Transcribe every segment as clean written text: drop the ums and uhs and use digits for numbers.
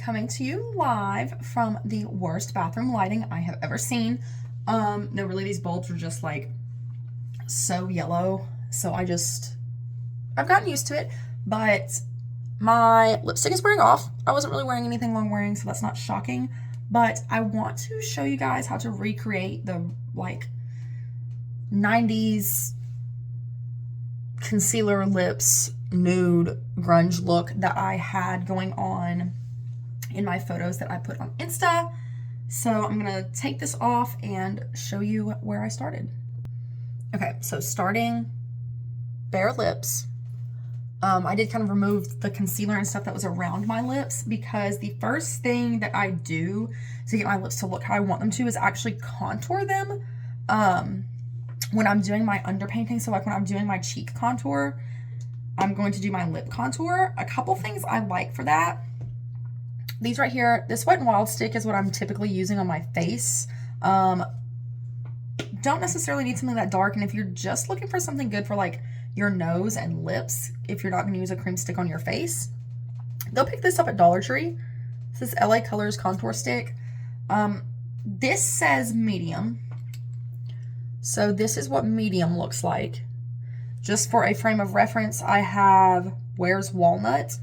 coming to you live from the worst bathroom lighting I have ever seen. No, really, these bulbs are just like so yellow. So I've gotten used to it, but my lipstick is wearing off. I wasn't really wearing anything long wearing, so that's not shocking. But I want to show you guys how to recreate the like 90s concealer lips nude grunge look that I had going on in my photos that I put on Insta. So I'm gonna take this off and show you where I started. Okay, so starting bare lips. I did kind of remove the concealer and stuff that was around my lips because the first thing that I do to get my lips to look how I want them to is actually contour them when I'm doing my underpainting. So like when I'm doing my cheek contour, I'm going to do my lip contour. A couple things I like for that. These right here, this Wet n Wild stick is what I'm typically using on my face. Don't necessarily need something that dark, and if you're just looking for something good for like your nose and lips, if you're not going to use a cream stick on your face, go pick this up at Dollar Tree. This is LA Colors Contour Stick. This says medium. So this is what medium looks like. Just for a frame of reference, I have Where's Walnut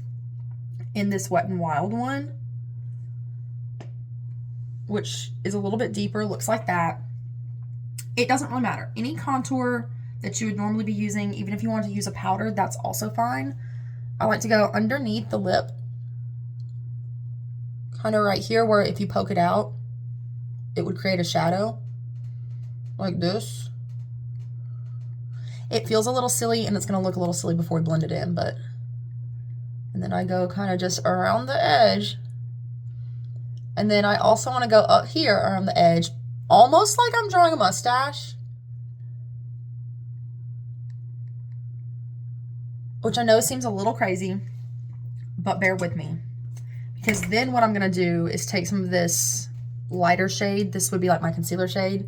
in this Wet n Wild one, which is a little bit deeper, looks like that. It doesn't really matter. Any contour that you would normally be using, even if you want to use a powder, that's also fine. I like to go underneath the lip, kind of right here where if you poke it out, it would create a shadow, like this. It feels a little silly, and it's going to look a little silly before we blend it in, but... And then I go kind of just around the edge. And then I also want to go up here around the edge, almost like I'm drawing a mustache. Which I know seems a little crazy, but bear with me. Because then what I'm going to do is take some of this lighter shade. This would be like my concealer shade.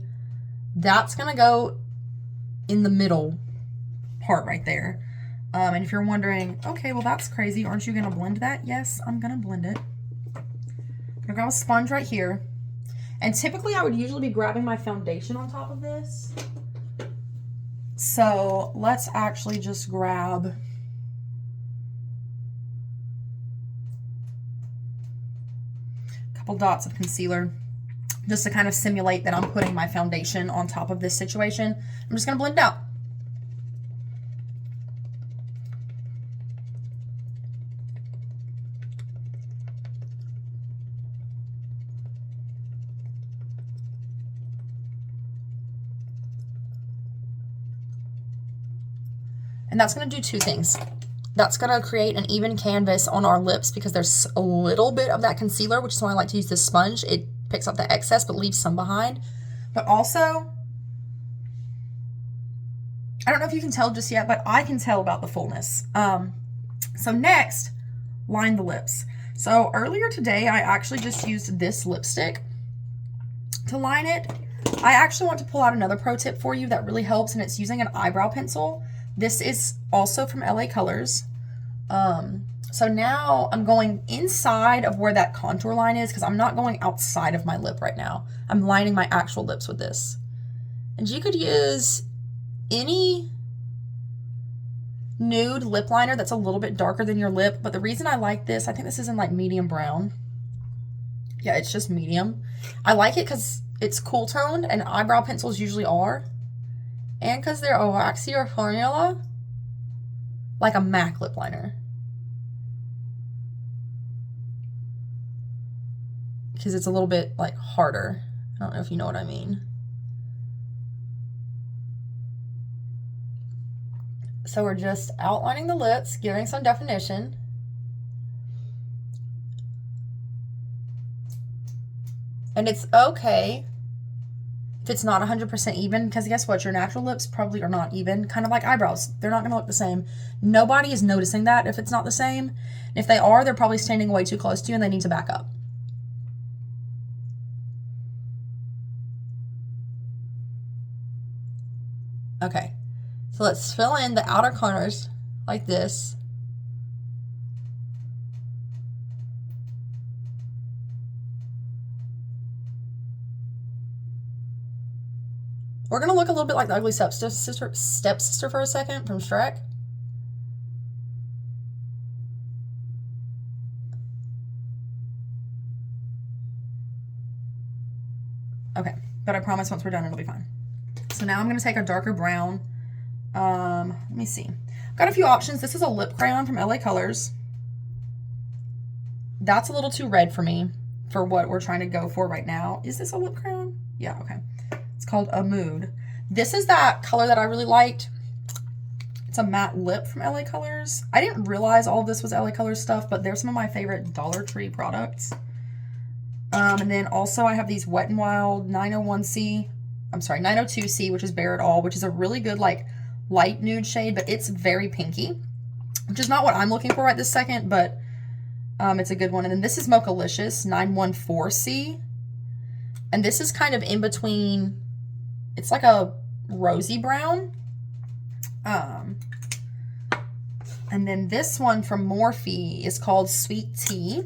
That's going to go in the middle part right there. And if you're wondering, okay, well that's crazy, aren't you going to blend that? Yes, I'm going to blend it. I'm going to grab a sponge right here. And typically I would usually be grabbing my foundation on top of this. So let's actually just grab a couple dots of concealer just to kind of simulate that I'm putting my foundation on top of this situation. I'm just going to blend it out. And that's going to do two things. That's going to create an even canvas on our lips because there's a little bit of that concealer, which is why I like to use this sponge. It picks up the excess but leaves some behind. But also, I don't know if you can tell just yet, but I can tell about the fullness. So next, line the lips. So earlier today, I actually just used this lipstick to line it. I actually want to pull out another pro tip for you that really helps, and it's using an eyebrow pencil. This is also from LA Colors. So now I'm going inside of where that contour line is because I'm not going outside of my lip right now. I'm lining my actual lips with this. And you could use any nude lip liner that's a little bit darker than your lip. But the reason I like this, I think this is in like medium brown. Yeah, it's just medium. I like it because it's cool toned and eyebrow pencils usually are. And because they're a waxier formula, like a MAC lip liner. Because it's a little bit like harder. I don't know if you know what I mean. So we're just outlining the lips, giving some definition. And it's okay if it's not 100% even, because guess what? Your natural lips probably are not even, kind of like eyebrows. They're not going to look the same. Nobody is noticing that if it's not the same. And if they are, they're probably standing way too close to you and they need to back up. Okay, so let's fill in the outer corners like this. We're going to look a little bit like the ugly stepsister for a second from Shrek. Okay, but I promise once we're done, it'll be fine. So now I'm going to take a darker brown. Let me see. I've got a few options. This is a lip crayon from LA Colors. That's a little too red for me for what we're trying to go for right now. Is this a lip crayon? Yeah, okay. It's called a Nude. This is that color that I really liked. It's a matte lip from LA Colors. I didn't realize all of this was LA Colors stuff, but they're some of my favorite Dollar Tree products. And then also I have these Wet n Wild 901C. I'm sorry, 902C, which is Bare It All, which is a really good like light nude shade, but it's very pinky, which is not what I'm looking for right this second, but it's a good one. And then this is Mochalicious 914C. And this is kind of in between, it's like a rosy brown. And then this one from Morphe is called Sweet Tea.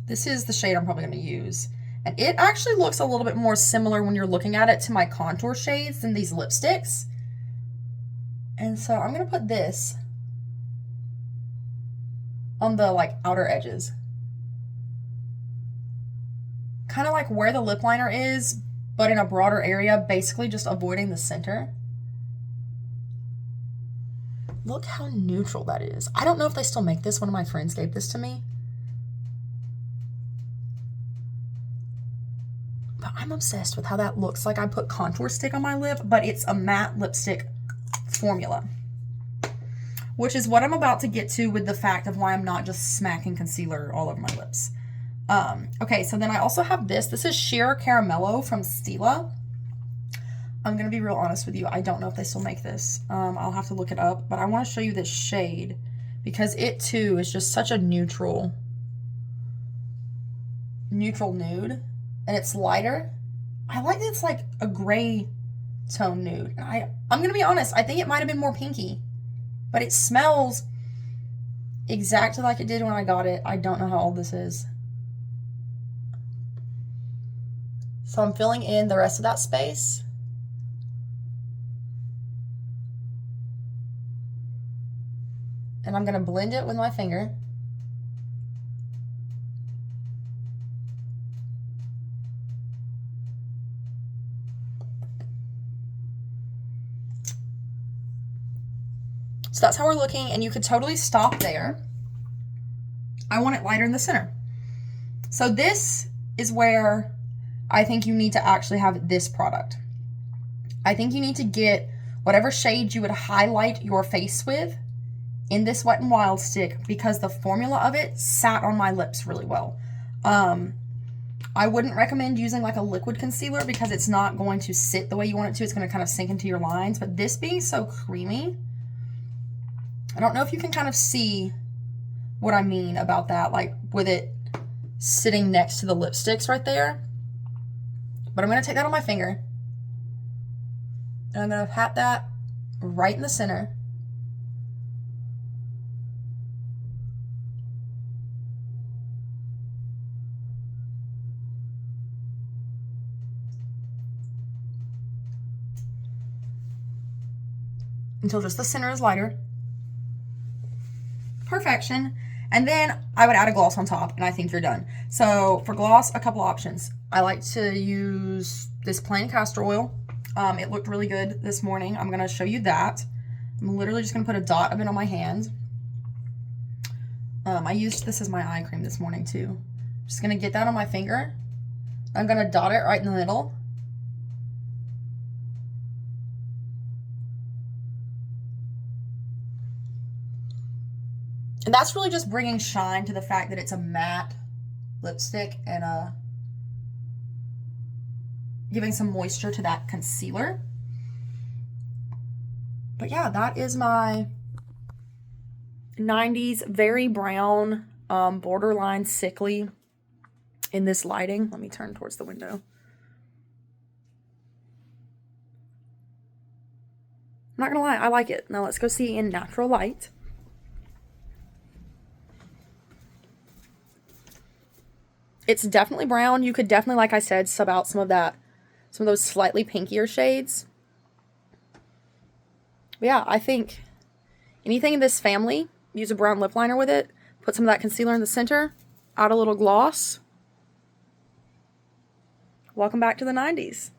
This is the shade I'm probably going to use. And it actually looks a little bit more similar when you're looking at it to my contour shades than these lipsticks. And so I'm going to put this on the like outer edges. Kind of like where the lip liner is, but in a broader area, basically just avoiding the center. Look how neutral that is. I don't know if they still make this. One of my friends gave this to me. But I'm obsessed with how that looks. Like I put contour stick on my lip, but it's a matte lipstick formula. Which is what I'm about to get to with the fact of why I'm not just smacking concealer all over my lips. Okay, so then I also have this. This is Sheer Caramello from Stila. I'm going to be real honest with you. I don't know if they still make this. I'll have to look it up. But I want to show you this shade because it too is just such a neutral nude. And it's lighter. I like that it's like a gray tone nude. And I'm going to be honest. I think it might have been more pinky. But it smells exactly like it did when I got it. I don't know how old this is. So I'm filling in the rest of that space. And I'm going to blend it with my finger. So that's how we're looking, and you could totally stop there. I want it lighter in the center. So this is where I think you need to actually have this product. I think you need to get whatever shade you would highlight your face with in this Wet n Wild stick because the formula of it sat on my lips really well. I wouldn't recommend using like a liquid concealer because it's not going to sit the way you want it to. It's going to kind of sink into your lines. But this being so creamy, I don't know if you can kind of see what I mean about that, like with it sitting next to the lipsticks right there. But I'm going to take that on my finger. And I'm going to pat that right in the center. Until just the center is lighter. Perfection. And then I would add a gloss on top, and I think you're done. So for gloss, a couple options. I like to use this plain castor oil. It looked really good this morning. I'm going to show you that. I'm literally just going to put a dot of it on my hand. I used this as my eye cream this morning too. Just going to get that on my finger. I'm going to dot it right in the middle. And that's really just bringing shine to the fact that it's a matte lipstick and giving some moisture to that concealer. But yeah, that is my 90s very brown, borderline sickly in this lighting. Let me turn towards the window. I'm not gonna lie, I like it. Now let's go see in natural light. It's definitely brown. You could definitely, like I said, sub out some of that some of those slightly pinkier shades. But yeah, I think anything in this family, use a brown lip liner with it, put some of that concealer in the center, add a little gloss. Welcome back to the 90s.